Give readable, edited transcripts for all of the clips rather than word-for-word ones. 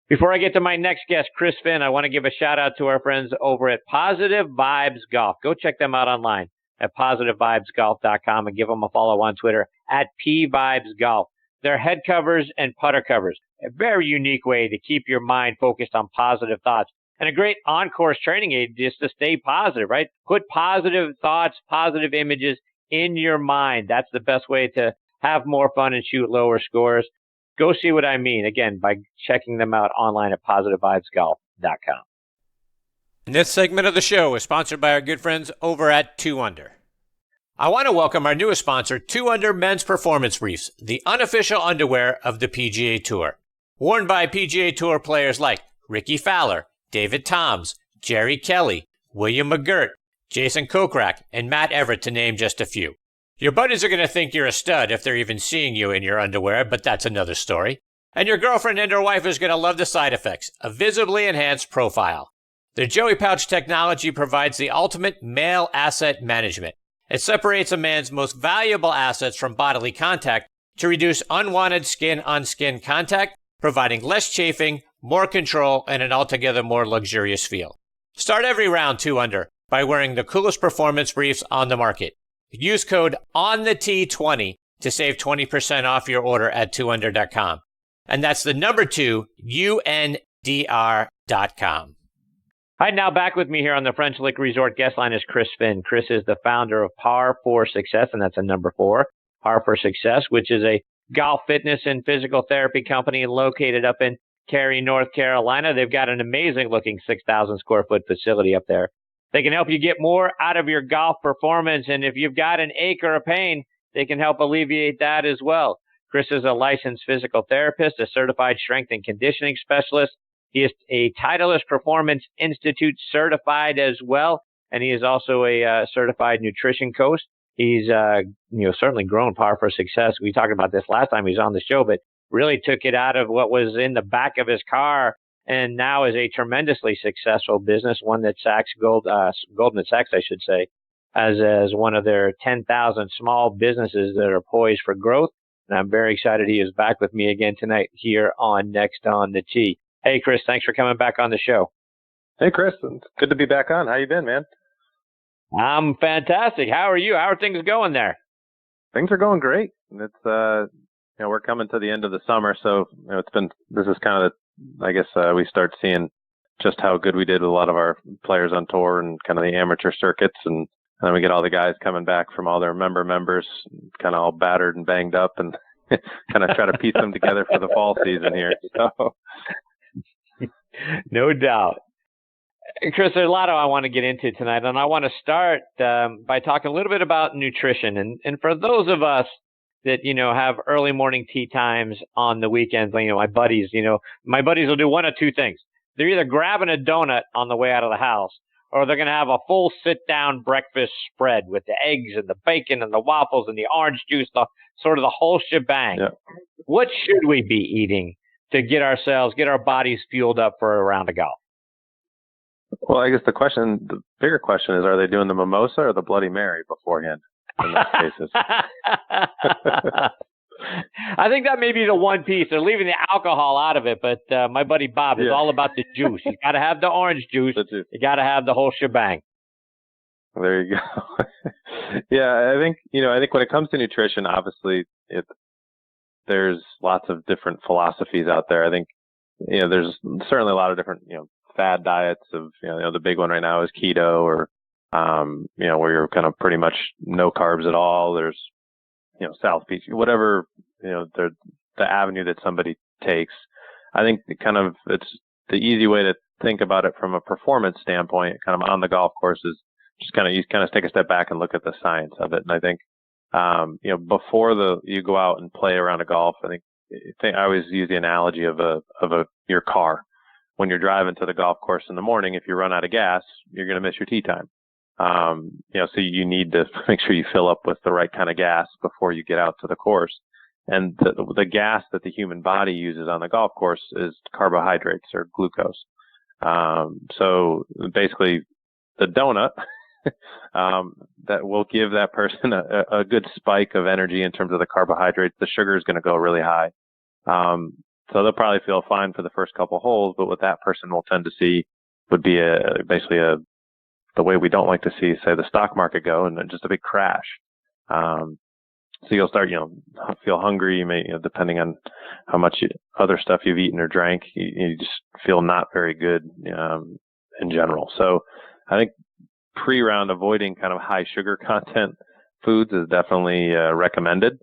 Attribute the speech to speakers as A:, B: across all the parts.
A: Before I get to my next guest, Chris Finn, I want to give a shout out to our friends over at Positive Vibes Golf. Go check them out online at positivevibesgolf.com and give them a follow on Twitter at pvibesgolf. They're head covers and putter covers, a very unique way to keep your mind focused on positive thoughts, and a great on-course training aid just to stay positive, right? Put positive thoughts, positive images in your mind. That's the best way to have more fun and shoot lower scores. Go see what I mean, again, by checking them out online at positivevibesgolf.com.
B: And this segment of the show is sponsored by our good friends over at 2 Under. I want to welcome our newest sponsor, 2 Under Men's Performance Briefs, the unofficial underwear of the PGA Tour. Worn by PGA Tour players like Ricky Fowler, David Toms, Jerry Kelly, William McGirt, Jason Kokrak, and Matt Everett, to name just a few. Your buddies are going to think you're a stud if they're even seeing you in your underwear, but that's another story. And your girlfriend and her wife is going to love the side effects, a visibly enhanced profile. The Joey Pouch technology provides the ultimate male asset management. It separates a man's most valuable assets from bodily contact to reduce unwanted skin-on-skin contact, providing less chafing, more control, and an altogether more luxurious feel. Start every round 2 Under by wearing the coolest performance briefs on the market. Use code ONTHE20 to save 20% off your order at 2under.com. And that's the number 2, UNDR.com.
A: Hi, now back with me here on the French Lick Resort guest line is Chris Finn. Chris is the founder of Par for Success, and that's a number 4, Par for Success, which is a golf fitness and physical therapy company located up in Cary, North Carolina. They've got an amazing looking 6,000 square foot facility up there. They can help you get more out of your golf performance, and if you've got an ache or a pain, they can help alleviate that as well. Chris is a licensed physical therapist, a certified strength and conditioning specialist. He is a Titleist Performance Institute certified as well, and he is also a certified nutrition coach. He's certainly grown Par for Success. We talked about this last time he was on the show, but really took it out of what was in the back of his car, and now is a tremendously successful business, one that Goldman Sachs, I should say, as one of their 10,000 small businesses that are poised for growth. And I'm very excited he is back with me again tonight here on Next on the Tee. Hey, Chris, thanks for coming back on the show.
C: Hey, Chris. It's good to be back on. How you been, man?
A: I'm fantastic. How are you? How are things going there?
C: Things are going great. It's we're coming to the end of the summer, so this is kind of we start seeing just how good we did with a lot of our players on tour and kind of the amateur circuits, and then we get all the guys coming back from all their members, kind of all battered and banged up, and kind of try to piece them together for the fall season here. So,
A: no doubt. Chris, there's a lot I want to get into tonight, and I want to start by talking a little bit about nutrition. And for those of us that, have early morning tea times on the weekends, my buddies will do one of two things. They're either grabbing a donut on the way out of the house, or they're going to have a full sit-down breakfast spread with the eggs and the bacon and the waffles and the orange juice, sort of the whole shebang. Yeah. What should we be eating to get our bodies fueled up for a round of golf?
C: Well, I guess the bigger question is, are they doing the mimosa or the Bloody Mary beforehand in those cases?
A: I think that may be the one piece. They're leaving the alcohol out of it, but my buddy Bob is all about the juice. You got to have the orange juice. You got to have the whole shebang.
C: There you go. Yeah, I think when it comes to nutrition, obviously there's lots of different philosophies out there. I think there's certainly a lot of different fad diets of the big one right now is keto, or where you're kind of pretty much no carbs at all. There's South Beach, whatever the avenue that somebody takes. I think it's the easy way to think about it from a performance standpoint, kind of on the golf course, is just you take a step back and look at the science of it. And I think before you go out and play around a golf, I always use the analogy of your car. When you're driving to the golf course in the morning, if you run out of gas, you're going to miss your tee time. So you need to make sure you fill up with the right kind of gas before you get out to the course. And the gas that the human body uses on the golf course is carbohydrates or glucose. So basically the donut that will give that person a good spike of energy in terms of the carbohydrates. The sugar is going to go really high. So they'll probably feel fine for the first couple holes, but what that person will tend to see would be the way we don't like to see, say, the stock market go, and then just a big crash. So you'll start, feel hungry. You may, depending on how much other stuff you've eaten or drank, you just feel not very good in general. So I think pre-round avoiding kind of high sugar content foods is definitely recommended.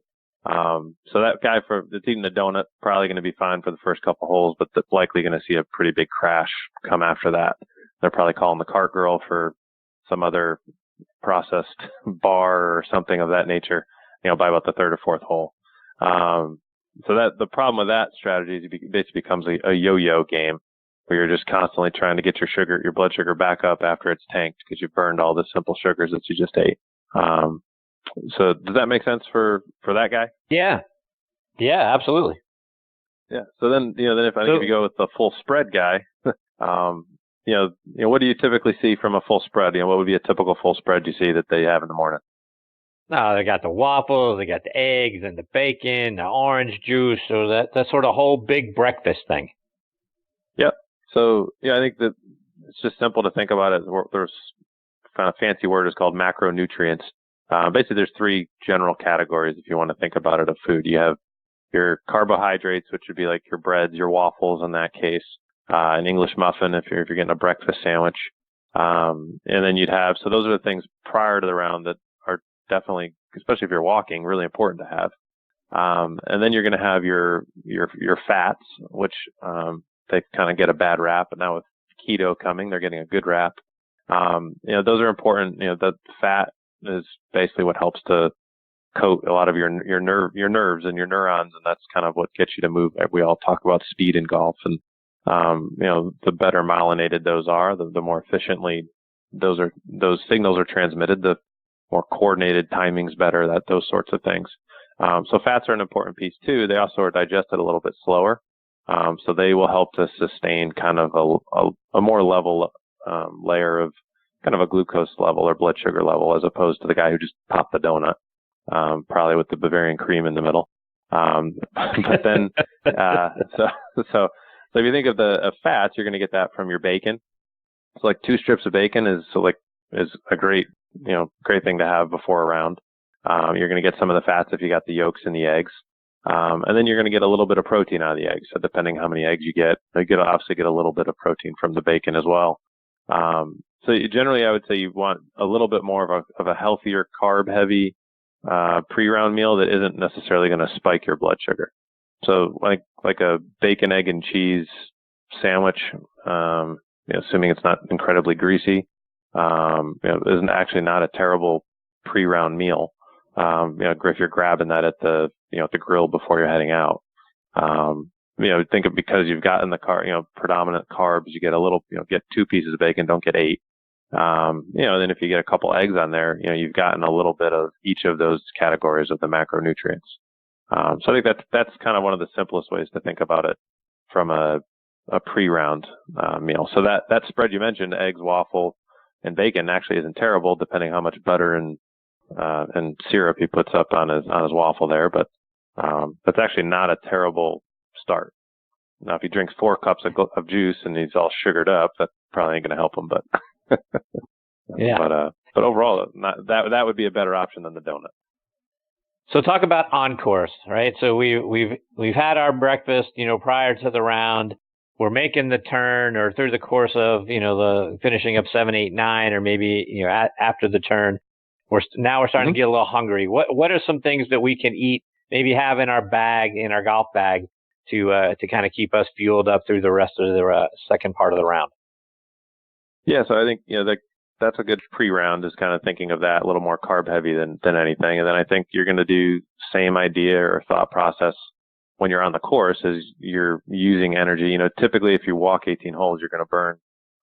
C: So that guy that's eating a donut probably going to be fine for the first couple holes, but they're likely going to see a pretty big crash come after that. They're probably calling the cart girl for some other processed bar or something of that nature, by about the third or fourth hole. So that the problem with that strategy is it basically becomes a yo-yo game where you're just constantly trying to get your blood sugar back up after it's tanked because you burned all the simple sugars that you just ate. So does that make sense for that guy?
A: Yeah. Yeah, absolutely.
C: Yeah. So then, if you go with the full spread guy, what do you typically see from a full spread? What would be a typical full spread you see that they have in the morning?
A: No, they got the waffles, they got the eggs and the bacon, the orange juice, so that sort of whole big breakfast thing.
C: Yep. So I think that it's just simple to think about it. There's kind of fancy word is called macronutrients. Basically, there's three general categories if you want to think about it of food. You have your carbohydrates, which would be like your breads, your waffles in that case, an English muffin if you're getting a breakfast sandwich, and then you'd have. So those are the things prior to the round that are definitely, especially if you're walking, really important to have. And then you're going to have your fats, which they kind of get a bad rap, but now with keto coming, they're getting a good rap. Those are important. The fat is basically what helps to coat a lot of your nerves and your neurons, and that's kind of what gets you to move. We all talk about speed in golf, and the better myelinated those are, the more efficiently those signals are transmitted, the more coordinated timing's better, those sorts of things. So fats are an important piece too. They also are digested a little bit slower, so they will help to sustain kind of a more level layer of kind of a glucose level or blood sugar level, as opposed to the guy who just popped the donut, probably with the Bavarian cream in the middle. But then, so if you think of fats, you're going to get that from your bacon. So like 2 strips of bacon is a great thing to have before a round. You're going to get some of the fats if you got the yolks in the eggs. And then you're going to get a little bit of protein out of the eggs. So depending how many eggs you get, obviously get a little bit of protein from the bacon as well. So generally, I would say you want a little bit more of a healthier, carb-heavy pre-round meal that isn't necessarily going to spike your blood sugar. So like a bacon, egg, and cheese sandwich, assuming it's not incredibly greasy, isn't actually not a terrible pre-round meal. If you're grabbing that at the grill before you're heading out. Think of, because you've got in the predominant carbs, you get a little, get 2 pieces of bacon, don't get 8. Then if you get a couple eggs on there, you've gotten a little bit of each of those categories of the macronutrients. So I think that's kind of one of the simplest ways to think about it from a pre-round meal. So that spread you mentioned, eggs, waffle, and bacon, actually isn't terrible, depending how much butter and syrup he puts up on his waffle there. But that's actually not a terrible start. Now, if he drinks 4 cups of juice and he's all sugared up, that probably ain't going to help him. But
A: yeah.
C: But overall, that would be a better option than the donut.
A: So talk about on course, right? So we've had our breakfast, prior to the round. We're making the turn, or through the course of the finishing up 7, 8, 9, or maybe after the turn, we're starting to get a little hungry. What are some things that we can eat, maybe have in our golf bag, to kind of keep us fueled up through the rest of the second part of the round?
C: Yeah, so I think that's a good pre-round, is kind of thinking of that a little more carb heavy than anything. And then I think you're going to do same idea or thought process when you're on the course, as you're using energy. Typically if you walk 18 holes, you're going to burn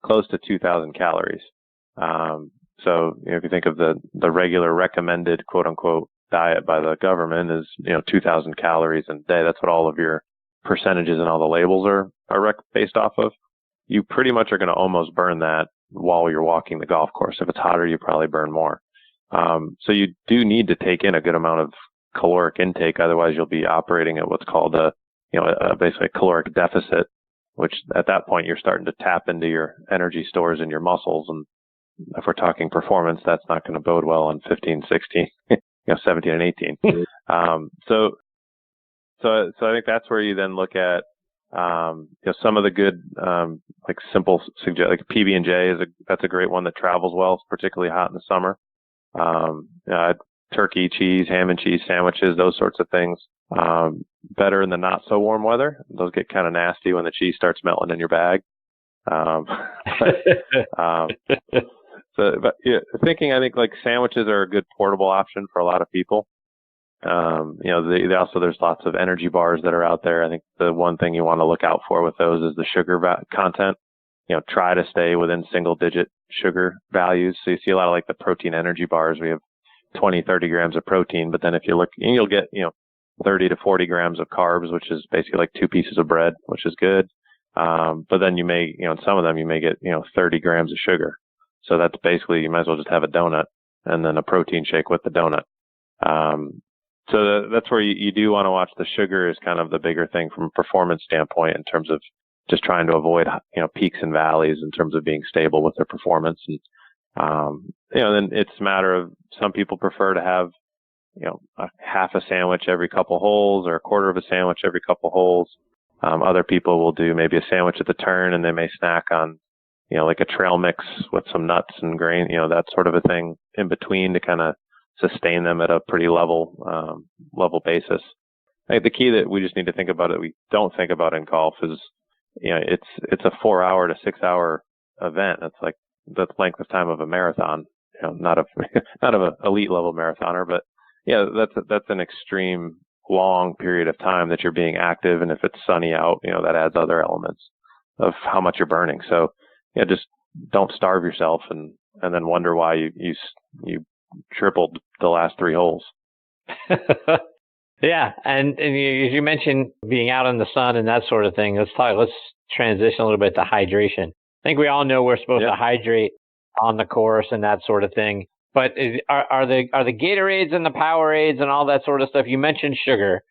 C: close to 2,000 calories. So if you think of the regular recommended quote unquote diet by the government is 2,000 calories a day. That's what all of your percentages and all the labels are based off of. You pretty much are going to almost burn that while you're walking the golf course. If it's hotter, you probably burn more. So you do need to take in a good amount of caloric intake. Otherwise, you'll be operating at what's called a basically a caloric deficit, which at that point you're starting to tap into your energy stores in your muscles. And if we're talking performance, that's not going to bode well on 15, 16, 17 and 18. So I think that's where you then look at, some of the good, like simple like PB&J that's a great one that travels well. It's particularly hot in the summer. Turkey, cheese, ham and cheese sandwiches, those sorts of things. Better in the not so warm weather. Those get kind of nasty when the cheese starts melting in your bag. I think like sandwiches are a good portable option for a lot of people. There's lots of energy bars that are out there. I think the one thing you want to look out for with those is the sugar content. Try to stay within single digit sugar values. So you see a lot of like the protein energy bars. We have 20, 30 grams of protein, but then if you look, you'll get, 30 to 40 grams of carbs, which is basically like 2 pieces of bread, which is good. But then you may, in some of them, you may get, 30 grams of sugar. So that's basically, you might as well just have a donut and then a protein shake with the donut. So that's where you do want to watch. The sugar is kind of the bigger thing from a performance standpoint in terms of just trying to avoid, peaks and valleys in terms of being stable with their performance. And, then it's a matter of some people prefer to have, a half a sandwich every couple holes or a quarter of a sandwich every couple holes. Other people will do maybe a sandwich at the turn and they may snack on, like a trail mix with some nuts and grain, that sort of a thing in between to kind of sustain them at a pretty level basis. I think the key that we just need to think about that we don't think about in golf is, it's a 4 hour to 6 hour event. It's like the length of time of a marathon, not of an elite level marathoner, but that's an extreme long period of time that you're being active. And if it's sunny out, that adds other elements of how much you're burning. So just don't starve yourself and then wonder why you tripled the last 3 holes.
A: Yeah. And as you mentioned being out in the sun and that sort of thing, let's transition a little bit to hydration. I think we all know we're supposed to hydrate on the course and that sort of thing. But are the Gatorades and the Powerades and all that sort of stuff? You mentioned sugar.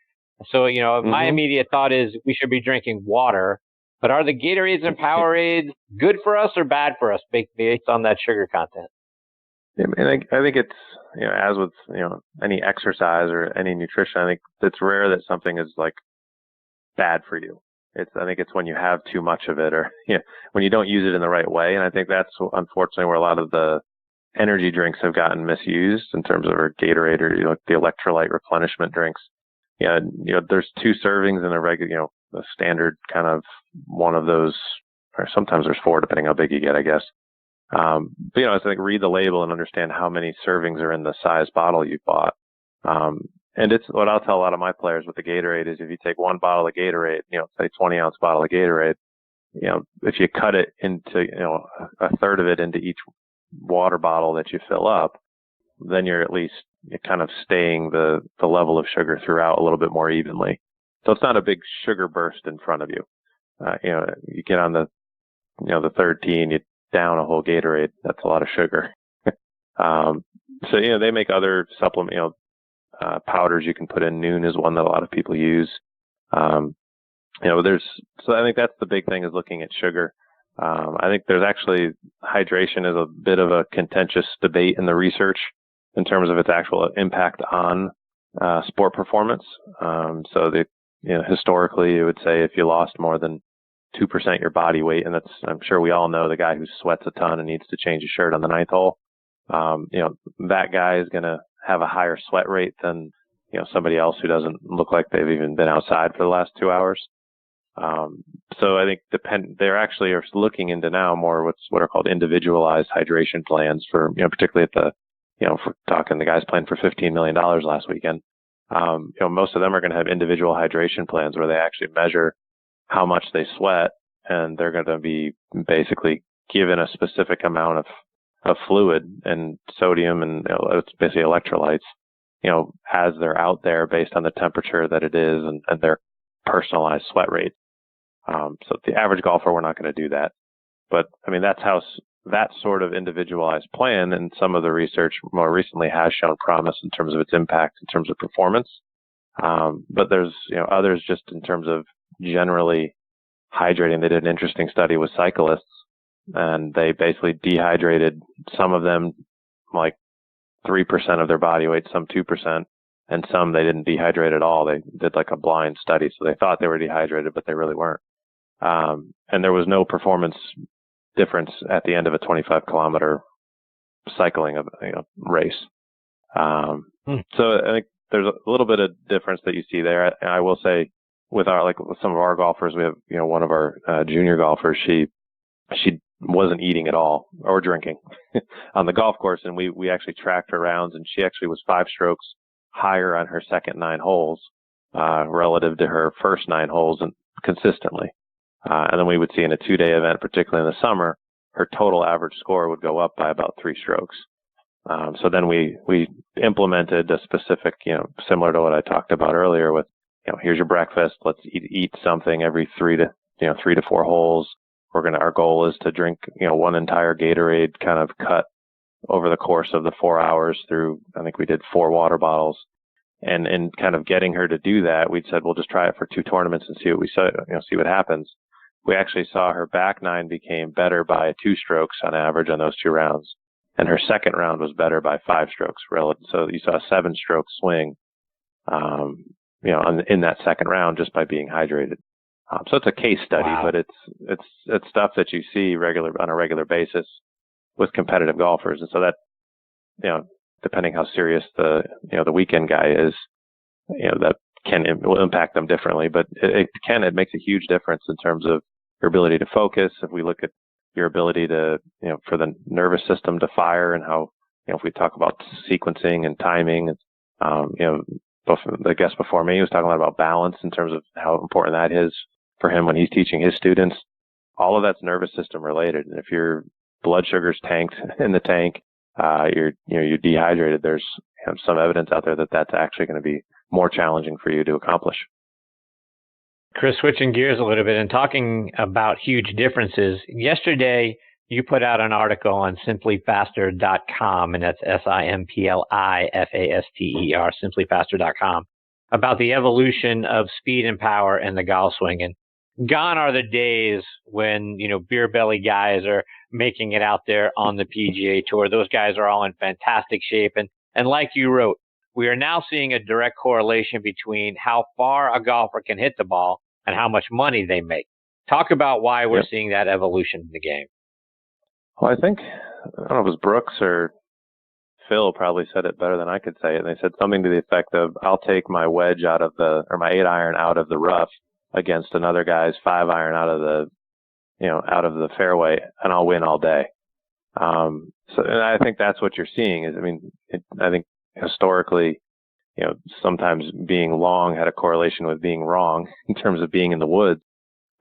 A: So, my immediate thought is we should be drinking water. But are the Gatorades and Powerades good for us or bad for us based on that sugar content?
C: I think it's, as with, any exercise or any nutrition, I think it's rare that something is like bad for you. I think it's when you have too much of it or, when you don't use it in the right way. And I think that's unfortunately where a lot of the energy drinks have gotten misused in terms of our Gatorade or the electrolyte replenishment drinks. There's 2 servings in a regular, a standard kind of one of those, or sometimes there's 4 depending how big you get, I guess. But I think read the label and understand how many servings are in the size bottle you bought. And it's what I'll tell a lot of my players with the Gatorade is if you take 1 bottle of Gatorade, say 20-ounce bottle of Gatorade, if you cut it into, a third of it into each water bottle that you fill up, then you're kind of staying the level of sugar throughout a little bit more evenly. So it's not a big sugar burst in front of you. You get on the 3rd tee and you down a whole Gatorade. That's a lot of sugar. So, they make other supplement, powders you can put in. Noon is one that a lot of people use. So I think that's the big thing is looking at sugar. I think there's actually hydration is a bit of a contentious debate in the research in terms of its actual impact on sport performance. So historically, it would say if you lost more than 2% your body weight, and I'm sure we all know the guy who sweats a ton and needs to change his shirt on the 9th hole. That guy is going to have a higher sweat rate than somebody else who doesn't look like they've even been outside for the last 2 hours. So I think they're actually are looking into now more what are called individualized hydration plans for, particularly at the, for talking the guys playing for $15 million last weekend. Most of them are going to have individual hydration plans where they actually measure how much they sweat, and they're going to be basically given a specific amount of fluid and sodium and it's basically electrolytes, as they're out there based on the temperature that it is and their personalized sweat rate. So the average golfer, we're not going to do that. But I mean, that's how that sort of individualized plan and some of the research more recently has shown promise in terms of its impact in terms of performance. But there's others just in terms of generally hydrating. They did an interesting study with cyclists, and they basically dehydrated some of them like 3% of their body weight, some 2%, and some they didn't dehydrate at all. They did like a blind study, so they thought they were dehydrated, but they really weren't. And there was no performance difference at the end of a 25-kilometer cycling race. So I think there's a little bit of difference that you see there. I will say with some of our golfers, we have, one of our junior golfers, she wasn't eating at all or drinking on the golf course. And we actually tracked her rounds, and she actually was 5 strokes higher on her second 9 holes, relative to her first 9 holes and consistently. And then we would see in a 2-day event, particularly in the summer, her total average score would go up by about 3 strokes. So then we implemented a specific, similar to what I talked about earlier with, here's your breakfast. Let's eat something every 3 to 4 holes. Our goal is to drink, 1 entire Gatorade kind of cut over the course of the 4 hours through, I think we did 4 water bottles. And in kind of getting her to do that, we'd said, we'll just try it for 2 tournaments and see what happens. We actually saw her back 9 became better by 2 strokes on average on those 2 rounds. And her second round was better by 5 strokes relative. So you saw a 7-stroke swing, in that second round just by being hydrated. So it's a case study, wow. But it's stuff that you see on a regular basis with competitive golfers. And so that, depending how serious the weekend guy is, that will impact them differently. But it makes a huge difference in terms of your ability to focus. If we look at your ability to, for the nervous system to fire, and how, if we talk about sequencing and timing, both the guest before me was talking a lot about balance in terms of how important that is for him when he's teaching his students. All of that's nervous system related. And if your blood sugar's tanked in the tank, you're dehydrated, there's some evidence out there that that's actually going to be more challenging for you to accomplish.
A: Chris, switching gears a little bit and talking about huge differences. Yesterday, you put out an article on simplyfaster.com, and that's SIMPLIFASTER, simplyfaster.com, about the evolution of speed and power in the golf swing. And gone are the days when, beer belly guys are making it out there on the PGA Tour. Those guys are all in fantastic shape. And like you wrote, we are now seeing a direct correlation between how far a golfer can hit the ball and how much money they make. Talk about why we're seeing that evolution in the game.
C: Well, I think, I don't know if it was Brooks or Phil probably said it better than I could say it. And they said something to the effect of, I'll take my wedge my 8-iron out of the rough against another guy's 5-iron out of the fairway, and I'll win all day. And I think that's what you're seeing I think historically, sometimes being long had a correlation with being wrong in terms of being in the woods.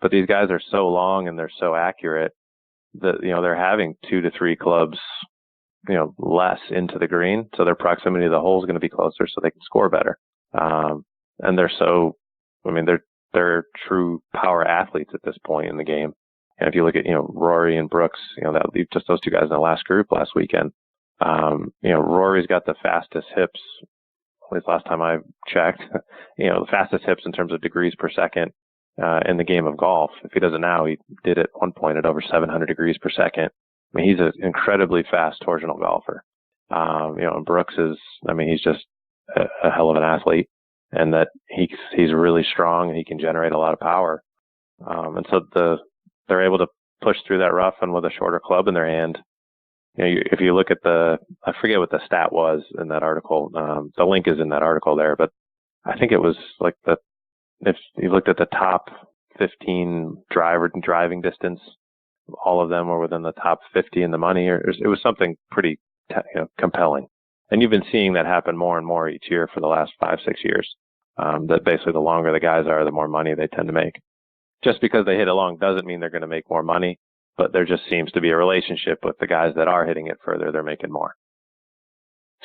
C: But these guys are so long and they're so accurate that, they're having 2 to 3 clubs, less into the green. So their proximity to the hole is going to be closer so they can score better. And they're true power athletes at this point in the game. And if you look at, Rory and Brooks, just those 2 guys in the last group last weekend, Rory's got the fastest hips, at least last time I checked, the fastest hips in terms of degrees per second in the game of golf. If he does it now, he did at one point at over 700 degrees per second. He's an incredibly fast torsional golfer. And Brooks is, he's just a hell of an athlete, and that he's really strong and he can generate a lot of power. And so they're able to push through that rough and with a shorter club in their hand. If you look at I forget what the stat was in that article. The link is in that article there, but I think it was like if you looked at the top 15 driving distance, all of them were within the top 50 in the money, or it was something pretty compelling. And you've been seeing that happen more and more each year for the last 5-6 years. That basically the longer the guys are, the more money they tend to make. Just because they hit it long doesn't mean they're going to make more money, but there just seems to be a relationship with the guys that are hitting it further. They're making more.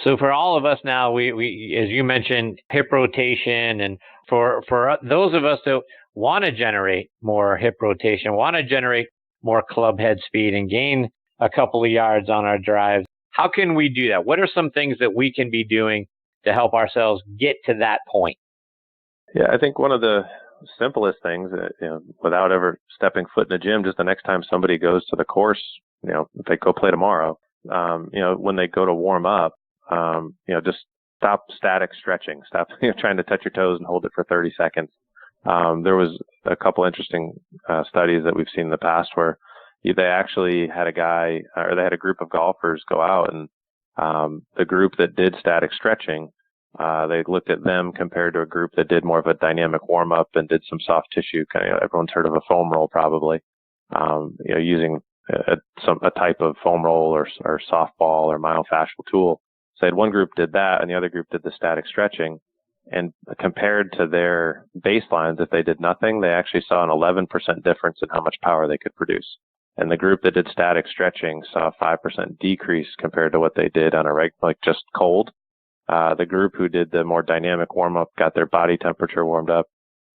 A: So for all of us now, we as you mentioned, hip rotation, and for those of us that want to generate more hip rotation, want to generate more club head speed and gain a couple of yards on our drives, how can we do that? What are some things that we can be doing to help ourselves get to that point?
C: Yeah, I think one of the simplest things, without ever stepping foot in the gym, just the next time somebody goes to the course, if they go play tomorrow, when they go to warm up, just stop static stretching. Stop trying to touch your toes and hold it for 30 seconds. There was a couple interesting studies that we've seen in the past where they actually had they had a group of golfers go out, and the group that did static stretching, they looked at them compared to a group that did more of a dynamic warm up and did some soft tissue. Everyone's heard of a foam roll probably, using a type of foam roll or softball or myofascial tool. So they had one group did that, and the other group did the static stretching. And compared to their baselines, if they did nothing, they actually saw an 11% difference in how much power they could produce. And the group that did static stretching saw a 5% decrease compared to what they did on just cold. The group who did the more dynamic warm up, got their body temperature warmed up,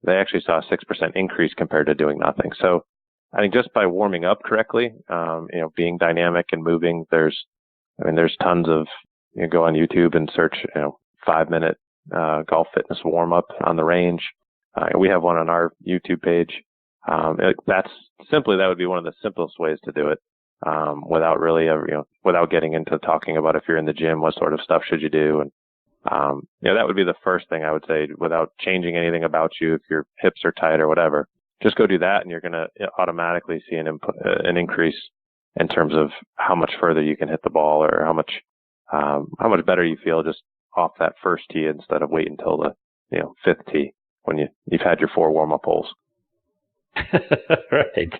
C: they actually saw a 6% increase compared to doing nothing. So I think just by warming up correctly, being dynamic and moving, there's tons of, go on YouTube and search, 5-minute golf fitness warm up on the range. We have one on our YouTube page. That would be one of the simplest ways to do it, without really ever, without getting into talking about if you're in the gym, what sort of stuff should you do. And, that would be the first thing I would say, without changing anything about you. If your hips are tight or whatever, just go do that, and you're going to automatically see an increase in terms of how much further you can hit the ball, or how much better you feel just off that first tee instead of waiting until the fifth tee when you've had your 4 warm-up holes.
A: Right.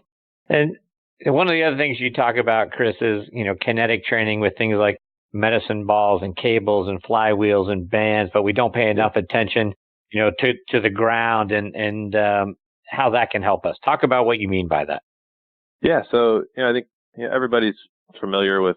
A: And one of the other things you talk about, Chris, is kinetic training with things like medicine balls and cables and flywheels and bands, but we don't pay enough attention to the ground and how that can help us. Talk about what you mean by that.
C: Yeah, so I think everybody's familiar with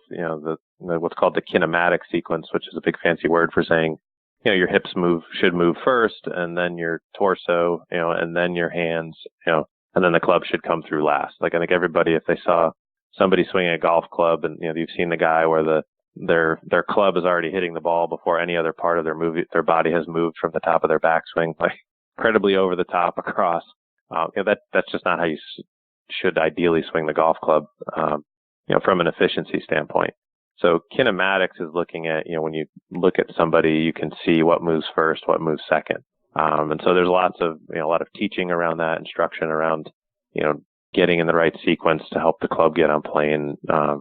C: what's called the kinematic sequence, which is a big fancy word for saying your hips should move first, and then your torso, and then your hands, and then the club should come through last. Like, I think everybody, if they saw somebody swinging a golf club, and you've seen the guy where their club is already hitting the ball before any other part of their body has moved from the top of their backswing, like incredibly over the top across. That's just not how you should ideally swing the golf club, from an efficiency standpoint. So kinematics is looking at, when you look at somebody, you can see what moves first, what moves second. And so there's a lot of teaching around that, instruction around, getting in the right sequence to help the club get on plane. I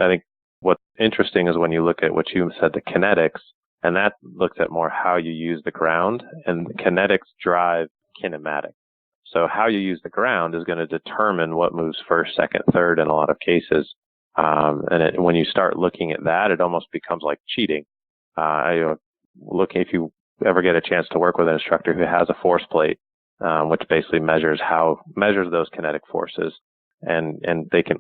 C: think what's interesting is when you look at what you said, the kinetics, and that looks at more how you use the ground, and the kinetics drive kinematics. So how you use the ground is going to determine what moves first, second, third in a lot of cases. When you start looking at that, it almost becomes like cheating. If you ever get a chance to work with an instructor who has a force plate, which basically measures those kinetic forces, and they can,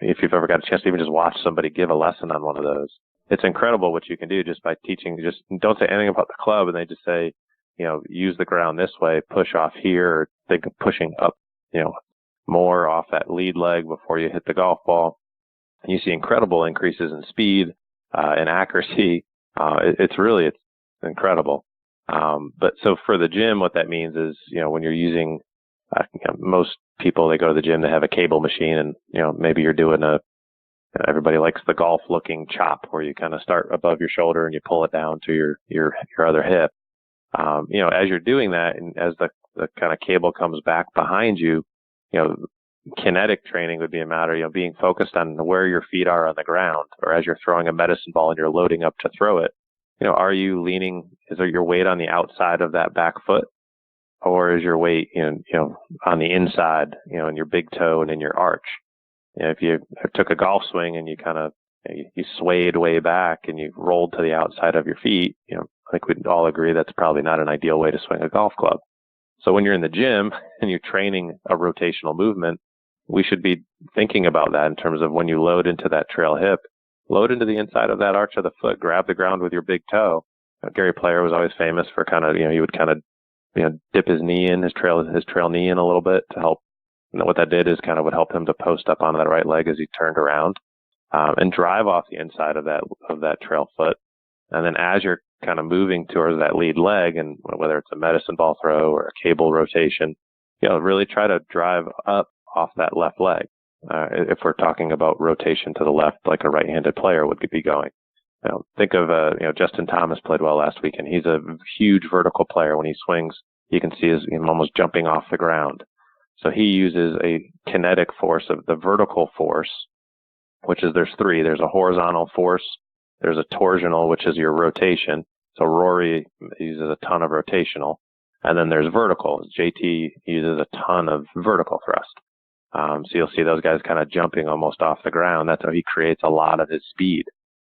C: if you've ever got a chance to even just watch somebody give a lesson on one of those, it's incredible what you can do just by teaching. Just don't say anything about the club, and they just say, use the ground this way, push off here, or think of pushing up, more off that lead leg before you hit the golf ball. And you see incredible increases in speed and accuracy. It's incredible. But so for the gym, what that means is, when you're using, most people, they go to the gym, they have a cable machine, and, maybe you're doing everybody likes the golf looking chop where you kind of start above your shoulder and you pull it down to your other hip. As you're doing that, and as the kind of cable comes back behind you, kinetic training would be a matter, being focused on where your feet are on the ground, or as you're throwing a medicine ball and you're loading up to throw it, are you leaning, is there your weight on the outside of that back foot, or is your weight, on the inside, in your big toe and in your arch? If you took a golf swing and you kind of, you swayed way back and you rolled to the outside of your feet, I think we'd all agree that's probably not an ideal way to swing a golf club. So when you're in the gym and you're training a rotational movement, we should be thinking about that in terms of when you load into that trail hip, load into the inside of that arch of the foot, grab the ground with your big toe. Gary Player was always famous for kind of, he would kind of, dip his knee in, his trail knee in a little bit to help. And what that did is kind of would help him to post up onto that right leg as he turned around, and drive off the inside of that trail foot. And then as you're kind of moving towards that lead leg, and whether it's a medicine ball throw or a cable rotation, really try to drive up off that left leg. If we're talking about rotation to the left, like a right-handed player would be going. Think of, Justin Thomas played well last week, and he's a huge vertical player. When he swings, you can see him almost jumping off the ground. So he uses a kinetic force of the vertical force, which is there's three. There's a horizontal force, there's a torsional, which is your rotation. So Rory uses a ton of rotational. And then there's vertical. JT uses a ton of vertical thrust. So you'll see those guys kind of jumping almost off the ground. That's how he creates a lot of his speed.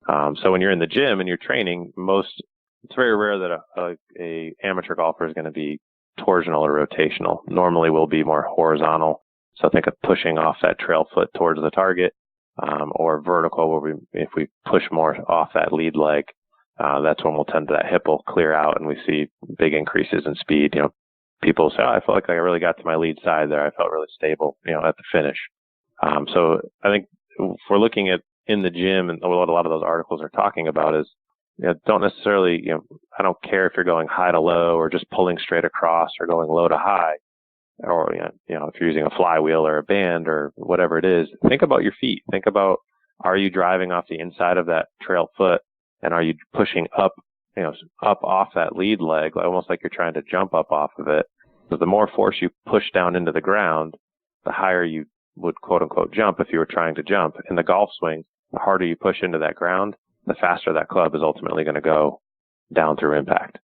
C: So when you're in the gym and you're training, it's very rare that a amateur golfer is going to be torsional or rotational. Normally we'll be more horizontal. So think of pushing off that trail foot towards the target, or vertical, where if we push more off that lead leg, that's when we'll tend to that hip will clear out and we see big increases in speed. People say, I felt like I really got to my lead side there. I felt really stable, at the finish. So I think if we're looking at in the gym, and what a lot of those articles are talking about is, don't necessarily, I don't care if you're going high to low or just pulling straight across or going low to high, or, if you're using a flywheel or a band or whatever it is, think about your feet. Think about, are you driving off the inside of that trail foot, and are you pushing up, up off that lead leg, almost like you're trying to jump up off of it? Because the more force you push down into the ground, the higher you would quote unquote jump if you were trying to jump. In the golf swing, the harder you push into that ground, the faster that club is ultimately going to go down through impact.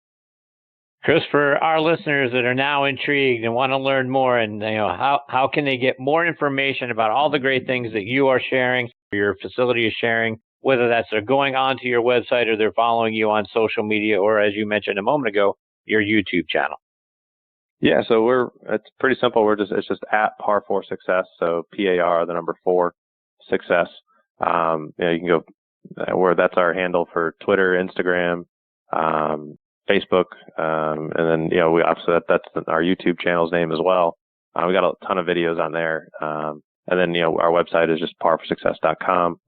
A: Chris, for our listeners that are now intrigued and want to learn more, and how can they get more information about all the great things that you are sharing, your facility is sharing, whether that's they're going onto your website or they're following you on social media, or as you mentioned a moment ago, your YouTube channel?
C: Yeah, so it's pretty simple. It's just at Par 4 Success. So PAR, the number 4 Success. You can go where that's our handle for Twitter, Instagram, Facebook, and then we obviously that's our YouTube channel's name as well. We got a ton of videos on there, and then our website is just par4success.com.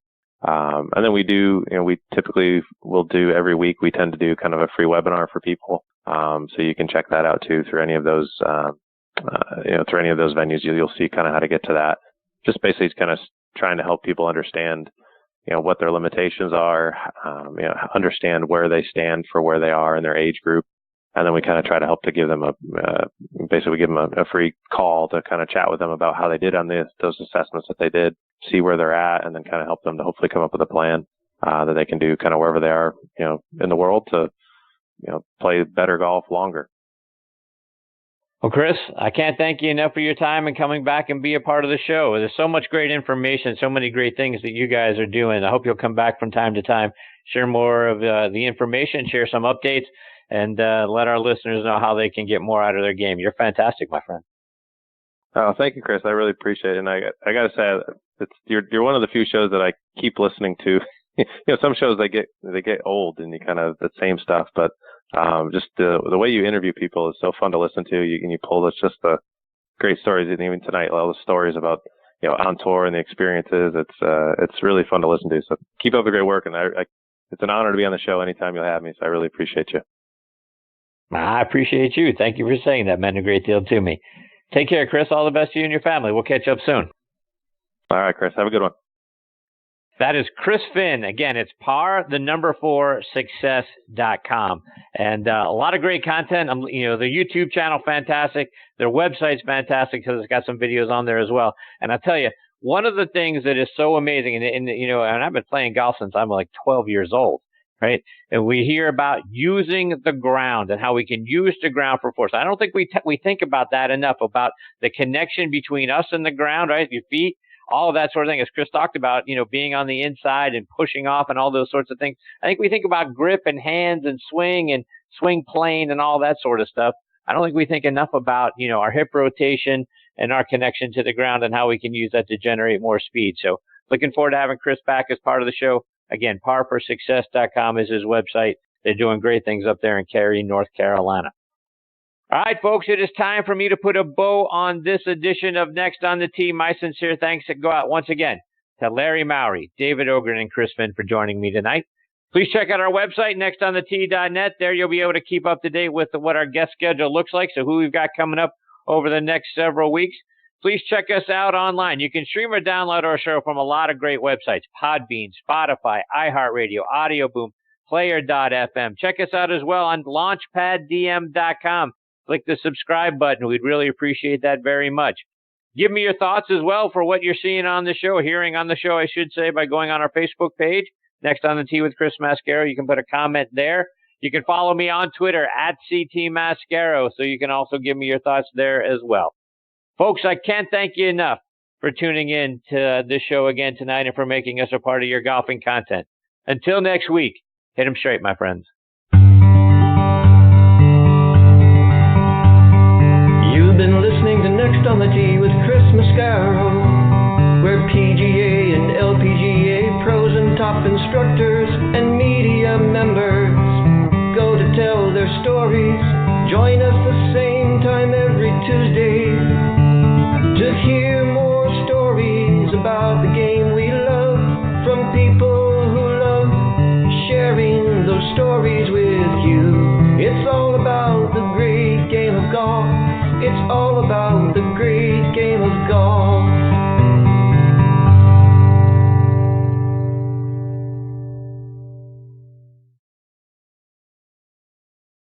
C: And then we typically will do every week. We tend to do kind of a free webinar for people, so you can check that out too through any of those through any of those venues. You'll see kind of how to get to that. Just basically kind of trying to help people understand what their limitations are, understand where they stand for where they are in their age group. And then we kind of try to help to give them basically give them a free call to kind of chat with them about how they did on those assessments that they did, see where they're at, and then kind of help them to hopefully come up with a plan that they can do kind of wherever they are, in the world to, play better golf longer.
A: Well, Chris, I can't thank you enough for your time and coming back and be a part of the show. There's so much great information, so many great things that you guys are doing. I hope you'll come back from time to time, share more of the information, share some updates, and let our listeners know how they can get more out of their game. You're fantastic, my friend.
C: Oh, thank you, Chris. I really appreciate it. And I got to say, you're one of the few shows that I keep listening to. Some shows they get old and you kind of the same stuff, but just the way you interview people is so fun to listen to. You pull just the great stories, and even tonight, all the stories about on tour and the experiences. It's really fun to listen to. So keep up the great work, and it's an honor to be on the show anytime you'll have me. So I really appreciate you.
A: I appreciate you. Thank you for saying that. Meant a great deal to me. Take care, Chris. All the best to you and your family. We'll catch up soon.
C: All right, Chris. Have a good one.
A: That is Chris Finn. Again, it's par4success.com. And a lot of great content. The YouTube channel, fantastic. Their website's fantastic because it's got some videos on there as well. And I tell you, one of the things that is so amazing, and I've been playing golf since I'm like 12 years old, right? And we hear about using the ground and how we can use the ground for force. I don't think we think about that enough, about the connection between us and the ground, right? Your feet. All of that sort of thing, as Chris talked about, being on the inside and pushing off and all those sorts of things. I think we think about grip and hands and swing plane and all that sort of stuff. I don't think we think enough about, our hip rotation and our connection to the ground and how we can use that to generate more speed. So looking forward to having Chris back as part of the show. Again, par4success.com is his website. They're doing great things up there in Cary, North Carolina. All right, folks, it is time for me to put a bow on this edition of Next on the Tee. My sincere thanks go out once again to Larry Mowry, David Ogren, and Chris Finn for joining me tonight. Please check out our website, nextonthe.net. There you'll be able to keep up to date with what our guest schedule looks like, so who we've got coming up over the next several weeks. Please check us out online. You can stream or download our show from a lot of great websites: Podbean, Spotify, iHeartRadio, Audioboom, Player.fm. Check us out as well on LaunchpadDM.com. Click the subscribe button. We'd really appreciate that very much. Give me your thoughts as well for what you're seeing on the show, hearing on the show, I should say, by going on our Facebook page, Next on the Tee with Chris Mascaro. You can put a comment there. You can follow me on Twitter at CTMascaro, so you can also give me your thoughts there as well. Folks, I can't thank you enough for tuning in to this show again tonight and for making us a part of your golfing content. Until next week, hit 'em straight, my friends.
D: You've been listening to Next on the Tee with Chris Mascaro, where PGA and LPGA pros and top instructors and media members go to tell their stories. Join us the same time every Tuesday to hear more stories about the game we love from people who love sharing those stories with you. It's all about the great game of golf. It's all about